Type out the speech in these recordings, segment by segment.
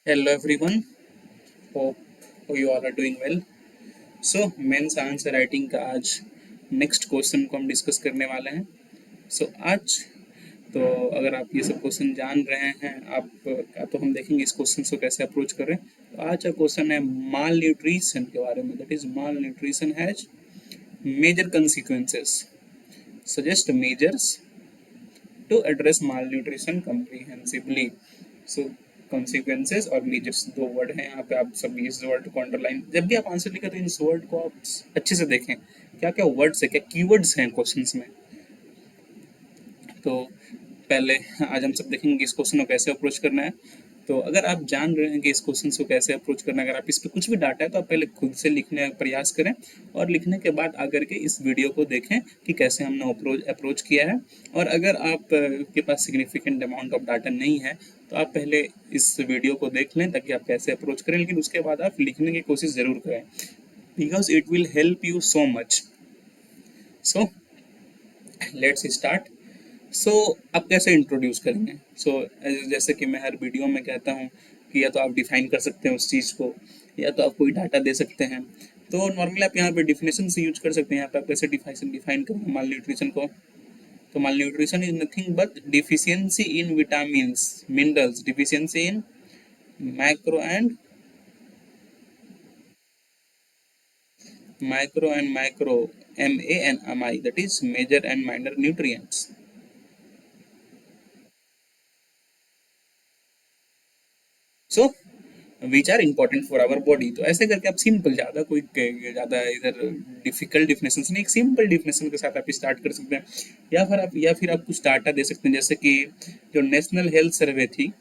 Hello everyone, hope you all are doing well. So mains answer writing का आज next question को हम discuss करने वाले हैं. आज तो अगर आप ये सब क्वेश्चन जान रहे हैं आप तो हम देखेंगे इस क्वेश्चन को कैसे अप्रोच करें. तो आज का क्वेश्चन है माल न्यूट्रिशन के बारे में. That is malnutrition has major consequences. Suggest measures to address malnutrition comprehensively. So consequences और मेजर्स दो वर्ड हैं यहाँ पे. आप सभी इस वर्ड को अंडरलाइन जब भी आप आंसर लिखें तो इस वर्ड को आप अच्छे से देखें. क्या क्या वर्ड्स है, क्या कीवर्ड्स हैं क्वेश्चंस में. तो पहले आज हम सब देखेंगे कि इस क्वेश्चन को कैसे अप्रोच करना है. तो अगर आप जान रहे हैं कि इस क्वेश्चन को कैसे अप्रोच करना है, अगर आप इस पर कुछ भी डाटा है तो आप पहले खुद से लिखने का प्रयास करें और लिखने के बाद आकर के इस वीडियो को देखें कि कैसे हमने अप्रोच किया है. और अगर आप के पास सिग्निफिकेंट अमाउंट ऑफ डाटा नहीं है तो आप पहले इस वीडियो को देख लें ताकि आप कैसे अप्रोच करें, लेकिन उसके बाद आप लिखने की कोशिश ज़रूर करें because it will help you so much. So let's start. आप कैसे इंट्रोड्यूस करेंगे. जैसे कि मैं हर वीडियो में कहता हूँ कि या तो आप डिफाइन कर सकते हैं उस चीज़ को या तो आप कोई डाटा दे सकते हैं. तो नॉर्मली आप यहाँ पे डिफिनेशन से यूज कर सकते हैं. यहाँ पे आप कैसे डिफाइन करेंगे माल न्यूट्रिशन को. तो malnutrition is nothing but deficiency in vitamin minerals, deficiency in micro MANMI, that is major and minor nutrients. So which are important for our body. तो ऐसे करके आप सिंपल, ज़्यादा इधर डिफिकल्ट डिफिनेशन नहीं, एक सिंपल डिफिनेशन के साथ आप स्टार्ट कर सकते हैं. या फिर आप कुछ डाटा दे सकते हैं. जैसे कि जो नेशनल हेल्थ सर्वे थी,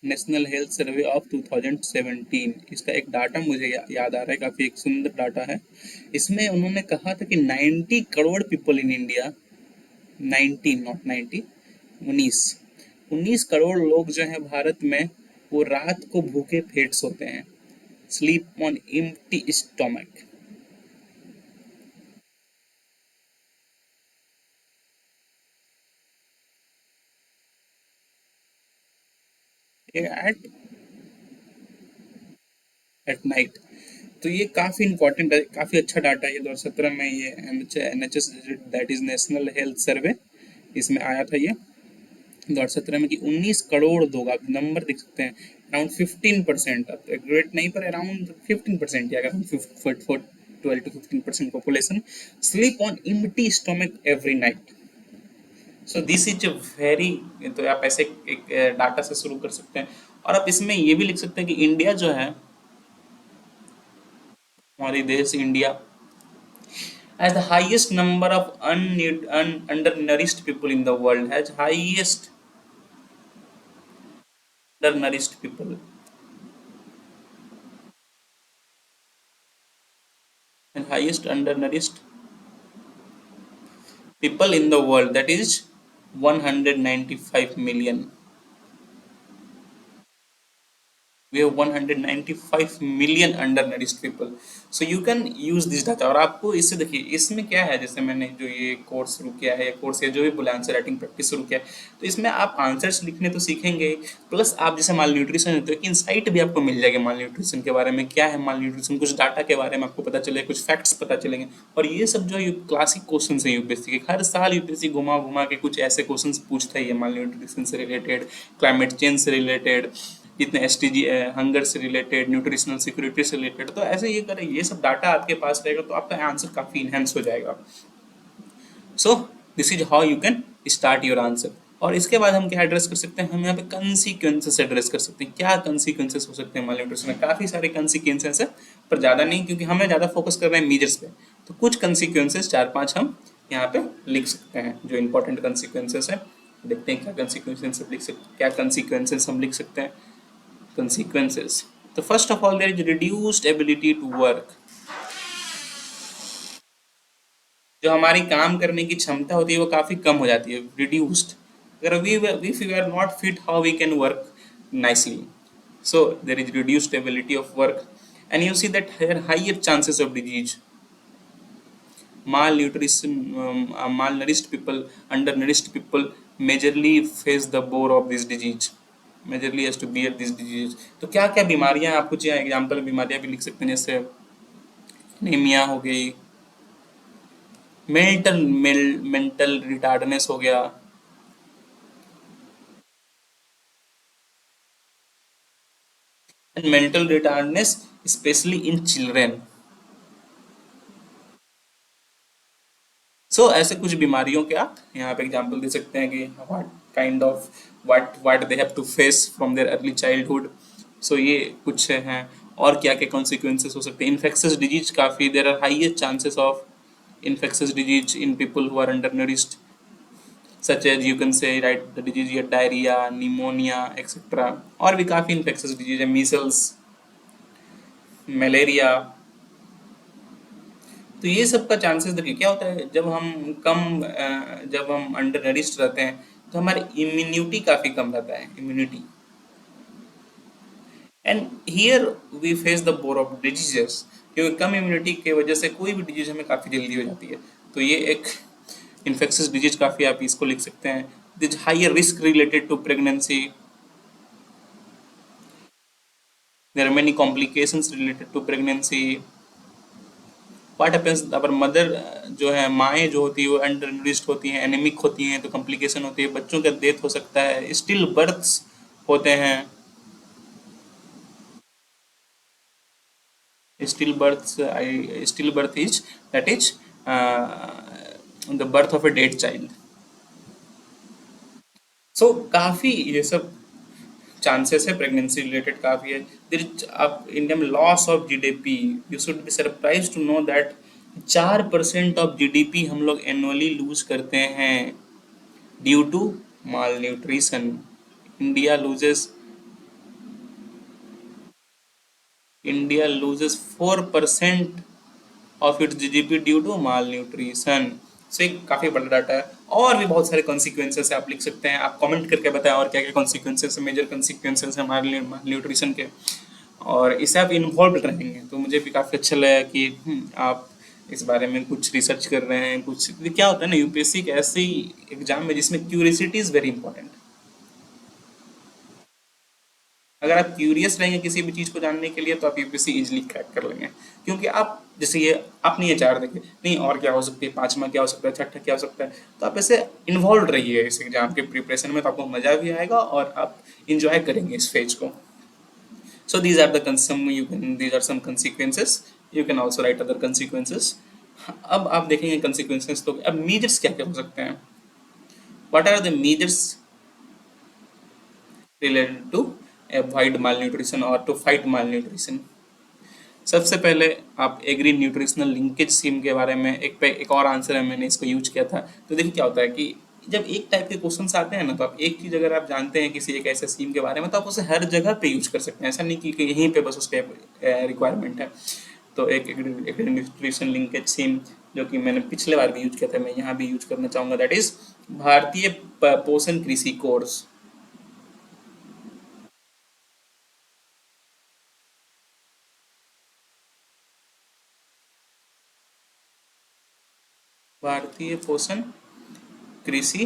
नेशनल हेल्थ सर्वे ऑफ 2017, इसका एक डाटा मुझे याद आ रहा है, काफ़ी एक सुंदर डाटा है. इसमें उन्होंने कहा था कि 90 crore people in India, 19 not 90, 19 19 crore लोग जो हैं भारत में, वो रात को भूखे पेट सोते हैं. Sleep on empty stomach. At at night. तो ये काफ़ी इंपॉर्टेंट है, काफ़ी अच्छा डाटा है. ये 2017 में ये NHS, that is national health survey, इसमें आया था ये 2017 में कि 19 करोड़ लोग, आप नंबर देख सकते हैं, अराउंड 15%, अब एग्रेट नहीं पर अराउंड 15%, या around 12 to 15% population sleep on empty stomach every night. So this is a very, तो आप ऐसे एक डाटा से शुरू कर सकते हैं. और आप इसमें ये भी लिख सकते हैं कि इंडिया जो है, हमारी देश India has the highest number of undernourished people in the world, has highest undernourished people and highest undernourished people in the world, that is 195 million. We have 195 million undernourished people. So you can use this data. और आपको इससे देखिए, इसमें क्या है, जैसे मैंने जो ये कोर्स शुरू किया है, कोर्स या जो भी बोला, आंसर राइटिंग प्रैक्टिस शुरू किया है, तो इसमें आप आंसर्स लिखने तो सीखेंगे, प्लस आप जैसे माल न्यूट्रिशन होते हैं, इंसाइट भी आपको मिल जाएगा माल न्यूट्रिशन के बारे में. क्या है माल न्यूट्रिशन, कुछ डाटा के बारे में आपको पता चलेगा, कुछ फैक्ट्स पता चलेंगे. और ये सब जो है क्लासिक क्वेश्चन है यूपीएससी के. हर साल यूपीएससी घुमा घुमा के कुछ ऐसे क्वेश्चन पूछता ही है माल न्यूट्रिशन से रिलेटेड, क्लाइमेट चेंज से रिलेटेड, जितने SDG, हंगर से रिलेटेड, न्यूट्रिशनल सिक्योरिटी से रिलेटेड. तो ऐसे ये करें, ये सब डाटा आपके पास रहेगा तो आपका आंसर काफ़ी इनहेंस हो जाएगा. So this is how you can start your answer. और इसके बाद हम क्या एड्रेस कर सकते हैं, हम यहाँ पे कंसिक्वेंसेस एड्रेस कर सकते हैं. क्या कंसिक्वेंसेस हो सकते हैं माल न्यूट्रिशन में, काफ़ी सारे कंसिक्वेंसेस है पर ज़्यादा नहीं, क्योंकि हमें ज़्यादा फोकस कर रहे हैं मेजर्स पे. तो कुछ कंसिक्वेंसेस 4-5 हम यहाँ पे लिख सकते हैं जो इंपॉर्टेंट कंसिक्वेंसेस है. देखते हैं क्या कंसिक्वेंसेस लिख सकते, क्या कंसिक्वेंसेस हम लिख सकते हैं. Consequences. So first of all, there is reduced ability to work. जो हमारी काम करने की क्षमता होती है वो काफ़ी कम हो जाती है, reduced. अगर if we are not fit, how we can work nicely. So there is reduced ability of work, and you see that there are higher chances of disease. Malnutrition, malnourished people, undernourished people majorly face the bore of this disease. Majorly has to bear this disease. तो क्या क्या बीमारियां, आप कुछ example बीमारियां भी लिख सकते हैं, जैसे एनीमिया हो गई, मेंटल रिटार्डनेस हो गया। And mental retardness specially in children. ऐसे कुछ बीमारियों के आप यहाँ पे एग्जांपल दे सकते हैं कि what kind of what they have to face from their early childhood. ये कुछ हैं। और क्या क्या कॉन्सिक्वेंसेस हो सकते हैं। इन्फेक्शियस डिजीज, काफ़ी there are highest chances of infectious disease in people who are undernourished, such as you can say, right, the disease है diarrhea, pneumonia, etc. और भी काफ़ी infectious disease है, measles, मलेरिया। तो ये सब का चांसेस देखिए क्या होता है, जब हम अंडर नरिश्ड रहते हैं तो हमारी इम्यूनिटी काफ़ी कम रहता है, immunity. And here we face the bore of diseases, क्योंकि कम इम्यूनिटी की वजह से कोई भी डिजीज हमें काफ़ी जल्दी हो जाती है। तो ये एक इन्फेक्शियस डिजीज, काफ़ी आप इसको लिख सकते हैं। This higher risk related to pregnancy, there are many complications related to pregnancy. What happens our mother, जो है माएँ जो होती है वो अंडर नरिश्ड होती हैं, एनीमिक होती हैं, तो कॉम्प्लिकेशन होती है, बच्चों का डेथ हो सकता है, स्टिल बर्थ्स होते हैं। Stillbirth is, that is, the birth of a dead child. काफी ये सब चांसेस है, प्रेगनेंसी रिलेटेड काफी है। देयर इज, आप इंडिया में loss of GDP, you should be surprise to know that 4% of GDP हम लोग एनुअली लूज करते हैं due to malnutrition. India loses India loses 4% of its GDP due to malnutrition. एक काफ़ी बड़ा data है। और भी बहुत सारे कॉन्सिक्वेंसेस आप लिख सकते हैं, आप कमेंट करके बताएं और क्या क्या कॉन्सिक्वेंसेस, मेजर कॉन्सिक्वेंसेस हैं हमारे लिए माल न्यूट्रिशन के। और इससे आप इन्वॉल्व रहेंगे तो मुझे भी काफ़ी अच्छा लगा कि आप इस बारे में कुछ रिसर्च कर रहे हैं। कुछ क्या होता है ना, यूपीएससी एक ऐसी एग्जाम है जिसमें क्यूरियसिटी इज़ वेरी इंपॉर्टेंट। अगर आप क्यूरियस रहेंगे किसी भी चीज़ को जानने के लिए तो आप यूपीएससी इजीली क्रैक कर लेंगे। क्योंकि आप जैसे ये आपने ये चार देखे नहीं, और क्या हो सकती है, पांचवा क्या हो सकता है, छठा क्या हो सकता है, तो आप ऐसे इन्वॉल्व रहिए इस एग्जाम के प्रिपरेशन में, तो आपको मजा भी आएगा और आप इंजॉय करेंगे इस फेज को। These are the some you can these are some consequences, you can also write other consequences। अब आप देखेंगे consequences, तो अब measures क्या क्या हो सकते हैं, what are the measures related to avoid malnutrition or to fight malnutrition। सबसे पहले आप एग्री न्यूट्रिशनल लिंकेज स्कीम के बारे में एक और आंसर है, मैंने इसको यूज किया था। तो देखिए क्या होता है कि जब एक टाइप के क्वेश्चन आते हैं ना, तो आप एक चीज अगर आप जानते हैं किसी एक ऐसे स्कीम के बारे में, तो आप उसे हर जगह पे यूज कर सकते हैं। ऐसा नहीं कि यहीं पे बस उसके रिक्वायरमेंट है। तो एक एग्री न्यूट्रिशन लिंकेज स्कीम जो कि मैंने पिछले बार भी यूज किया था, मैं यहाँ भी यूज करना चाहूंगा, दैट इज भारतीय पोषण कृषि कोर्स। भारतीय पोषण कृषि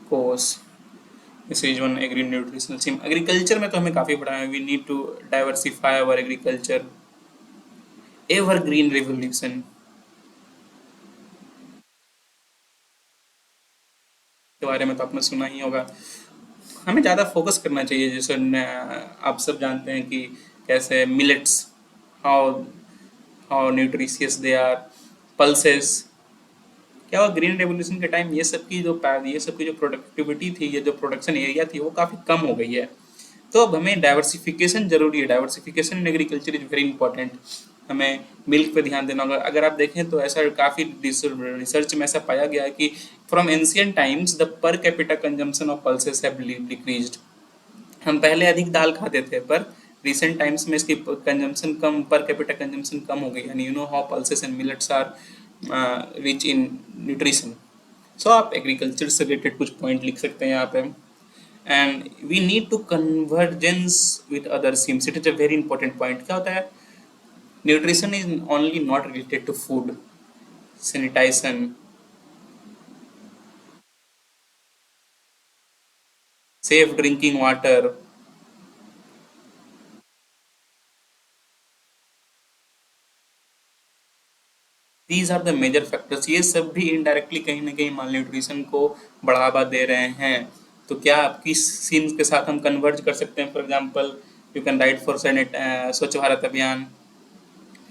course, this is one agri nutritional scheme. Agriculture में तो हमें काफ़ी पढ़ा है, we need to diversify our agriculture. Ever green revolution के बारे में तो आपने सुना ही होगा। हमें ज़्यादा फोकस करना चाहिए, जैसे आप सब जानते हैं कि कैसे millets, how how nutritious they are, pulses. क्या हुआ ग्रीन रेवोल्यूशन के टाइम, ये सब की जो प्रोडक्टिविटी थी, ये जो प्रोडक्शन एरिया थी, वो काफ़ी कम हो गई है। तो अब हमें डाइवर्सिफिकेशन जरूरी है, diversification in agriculture is very important. हमें मिल्क पे ध्यान देना होगा। अगर आप देखें तो ऐसा काफ़ी रिसर्च में ऐसा पाया गया है कि from ancient times the per capita consumption of pulses have decreased. हम पहले अधिक दाल खाते थे, पर रिसेंट टाइम्स में इसकी कंजम्पशन कम, पर कैपिटा कंजम्पशन कम हो गई। And you know how pulses and millets are rich in nutrition. आप एग्रीकल्चर से रिलेटेड कुछ पॉइंट लिख सकते हैं यहाँ पे। And we need to convergence with other schemes, it is a very important point. क्या होता है, nutrition is only not related to food, sanitization, safe drinking water. These are the major factors, ये सब भी इनडायरेक्टली कहीं ना कहीं माल nutrition को बढ़ावा दे रहे हैं। तो क्या आपकी सीम्स के साथ हम कन्वर्ज कर सकते हैं? For example you can write for Swachh Bharat Abhiyan,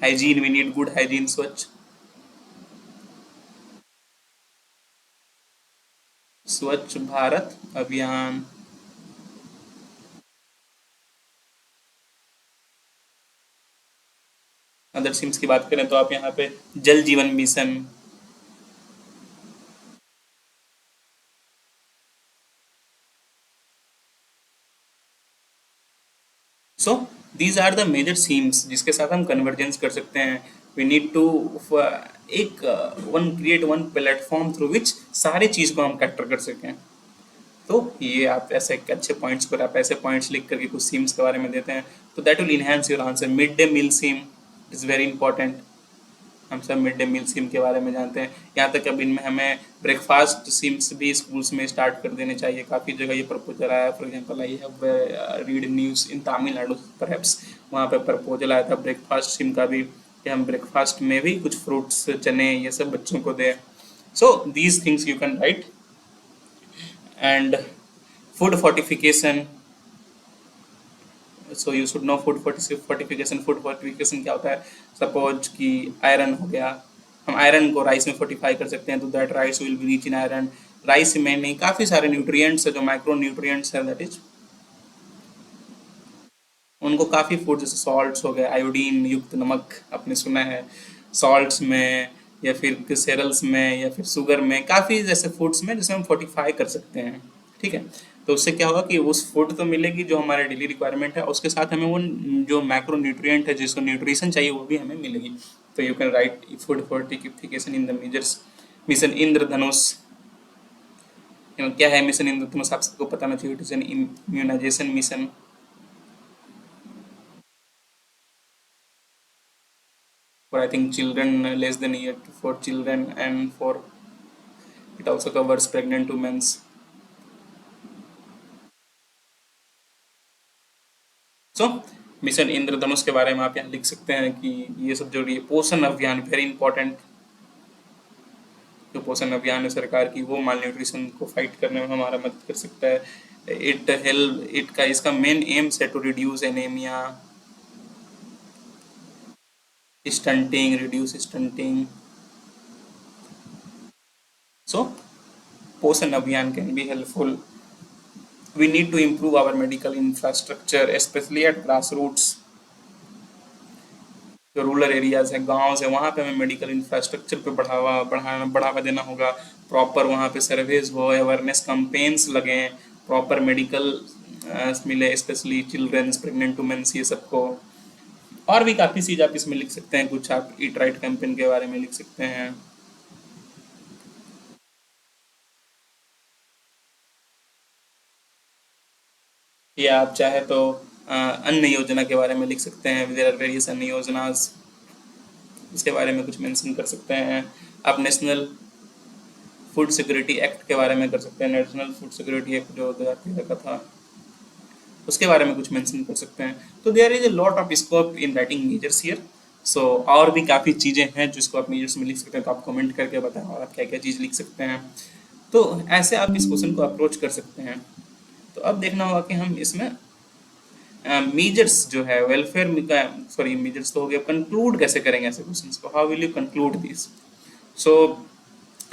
hygiene, we need good hygiene, Swachh Swachh Bharat अभियान। अदर सीम्स की बात करें तो आप यहाँ पे Jal Jeevan mission. So these are the major schemes जिसके साथ हम कन्वर्जेंस कर सकते हैं। वी नीड टू एक one create one platform through which सारे चीज को हम कैटर कर सकें। तो ये आप ऐसे अच्छे पॉइंट्स पर आप ऐसे पॉइंट्स लिख करके कुछ सीम्स के बारे में देते हैं तो that will enhance your answer. Mid day meal scheme is very important. हम सब मिड डे मील स्कीम के बारे में जानते हैं। यहाँ तक अब इनमें हमें ब्रेकफास्ट स्कीम्स भी स्कूल्स में स्टार्ट कर देने चाहिए। काफ़ी जगह ये प्रपोजल आया, for example I have read news in Tamil Nadu perhaps, वहाँ पे प्रपोजल आया था ब्रेकफास्ट स्कीम का भी, कि हम ब्रेकफास्ट में भी कुछ फ्रूट्स, चने, ये सब बच्चों को दें। So these things you can right. And food fortification, so you should know food fortification. Food fortification क्या होता है? सपोज कि आयरन हो गया, हम आयरन को राइस में फोर्टिफाई कर सकते हैं तो that rice will be rich in iron. Rice में नहीं, काफ़ी सारे न्यूट्रिएंट्स है जो माइक्रो न्यूट्रिएंट्स है, दैट इज उनको काफ़ी फूड जैसे सॉल्ट्स हो गए, आयोडीन युक्त नमक आपने सुना है, सॉल्ट्स में या फिर सेरल्स में या फिर शुगर में, काफ़ी जैसे फूड्स में जिसे हम फोर्टिफाई कर सकते हैं। ठीक है, तो उससे क्या होगा कि उस फूड तो मिलेगी जो हमारे डेली रिक्वायरमेंट है, उसके साथ हमें वो जो मैक्रो न्यूट्रिएंट है जिसको न्यूट्रिशन चाहिए वो भी हमें मिलेगी। तो you can write food fortification in the measures. Mission Indradhanush, क्या है मिशन इंद्रधनुष? आप सबको पता होना चाहिए, it is an immunisation mission for I think children less than a year, for children, and for it also covers pregnant women. So mission Indradhanush के बारे में आप यहाँ लिख सकते हैं कि ये सब जो ये पोषण अभियान वेरी इंपॉर्टेंट, जो पोषण अभियान है सरकार की, वो माल न्यूट्रिशन को फाइट करने में हमारा मदद कर सकता है। इट हेल्प इट का इसका मेन एम्स है to reduce anaemia, stunting, reduce stunting. So Poshan Abhiyan can be helpful. We need to improve our medical infrastructure, especially at grassroots। जो रूरल एरियाज है, गाँव है, वहाँ पे हमें मेडिकल इंफ्रास्ट्रक्चर पे बढ़ावा देना होगा। प्रॉपर वहाँ पे सर्वेज हो, अवेयरनेस कैंपेन्स लगें, प्रॉपर मेडिकल मिले, स्पेशली चिल्ड्रंस, प्रेग्नेंट वुमेन्स, ये सबको। और भी काफ़ी चीज़ आप इसमें लिख सकते हैं, कुछ आप ईट राइट कैंपेन के बारे में लिख सकते हैं। या आप चाहे तो अन्न योजना के बारे में लिख सकते हैं, देयर आर वेरियस अन्न योजनास, इसके बारे में कुछ मेंशन कर सकते हैं। आप नेशनल फूड सिक्योरिटी एक्ट के बारे में कर सकते हैं, नेशनल फूड सिक्योरिटी एक्ट जो 2013 का था, उसके बारे में कुछ मेंशन कर सकते हैं। तो there is a lot of scope in writing measures here. So और भी काफ़ी चीज़ें हैं जिसको आप मेजर्स में लिख सकते हैं, तो आप कमेंट करके बताएं और आप क्या क्या चीज़ लिख सकते हैं। तो ऐसे आप इस क्वेश्चन को अप्रोच कर सकते हैं। तो अब देखना होगा कि हम इसमें मेजर्स जो है वेलफेयर, सॉरी मेजर्स तो हो गया, कंक्लूड कैसे करेंगे ऐसे क्वेश्चंस को, how will you conclude this? So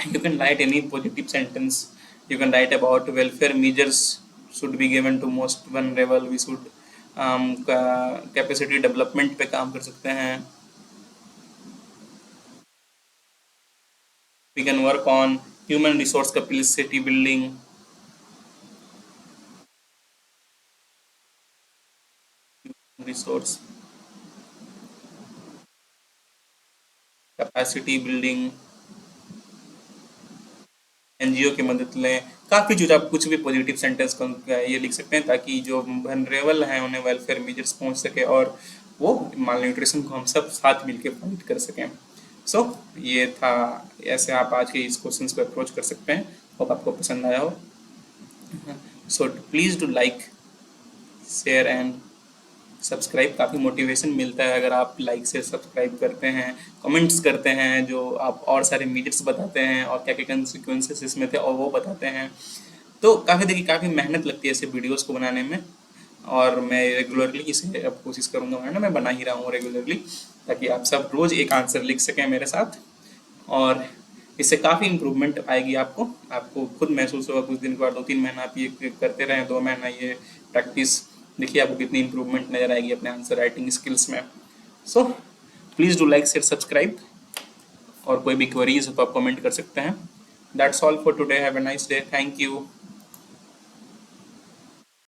you can write any positive sentence. You can write about welfare measures should be given to most vulnerable, we should capacity development पे काम कर सकते हैं, we can work on human resource capacity building, resource capacity building, NGO की मदद लें। काफ़ी चीज़ आप कुछ भी पॉजिटिव सेंटेंस ये लिख सकते हैं ताकि जो वनरेबल हैं उन्हें वेलफेयर मेजर्स पहुंच सके और वो माल न्यूट्रिशन को हम सब साथ मिलकर फाइट कर सकें। सो ये था, ऐसे आप आज के इस क्वेश्चन को अप्रोच कर सकते हैं। होप आपको पसंद आया हो। So please do like, share and subscribe. काफ़ी मोटिवेशन मिलता है अगर आप लाइक से सब्सक्राइब करते हैं, कमेंट्स करते हैं, जो आप और सारे मेजर्स बताते हैं और क्या क्या कंसिक्वेंसेस इसमें थे और वो बताते हैं। तो काफ़ी देखिए काफ़ी मेहनत लगती है ऐसे वीडियोस को बनाने में, और मैं रेगुलरली इसे अब कोशिश करूँगा बनाना, मैं बना ही रहा हूँ रेगुलरली, ताकि आप सब रोज़ एक आंसर लिख सकें मेरे साथ। और इससे काफ़ी इम्प्रूवमेंट आएगी आपको, आपको खुद महसूस होगा कुछ दिन के बाद, 2-3 महीना आप ये करते रहें, 2 महीना ये प्रैक्टिस, देखिए आपको कितनी इम्प्रूवमेंट नज़र आएगी अपने आंसर राइटिंग स्किल्स में। So please do like, share, subscribe, और कोई भी क्वेरीज हो तो आप कमेंट कर सकते हैं। That's all for today, have a nice day, thank you.